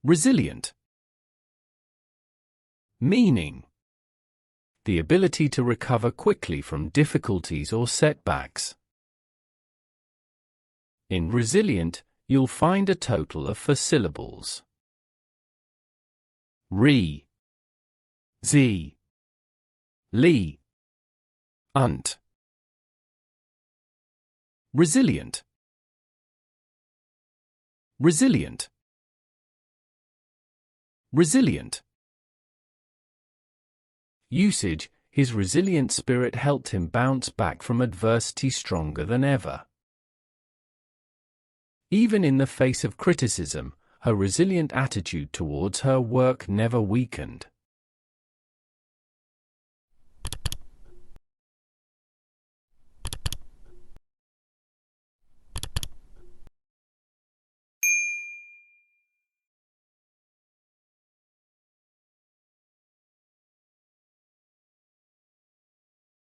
Resilient. Meaning: the ability to recover quickly from difficulties or setbacks. In resilient, you'll find a total of 4 syllables. Re, z, li, unt. Resilient. Resilient. Resilient. Usage: his resilient spirit helped him bounce back from adversity stronger than ever. Even in the face of criticism, her resilient attitude towards her work never weakened.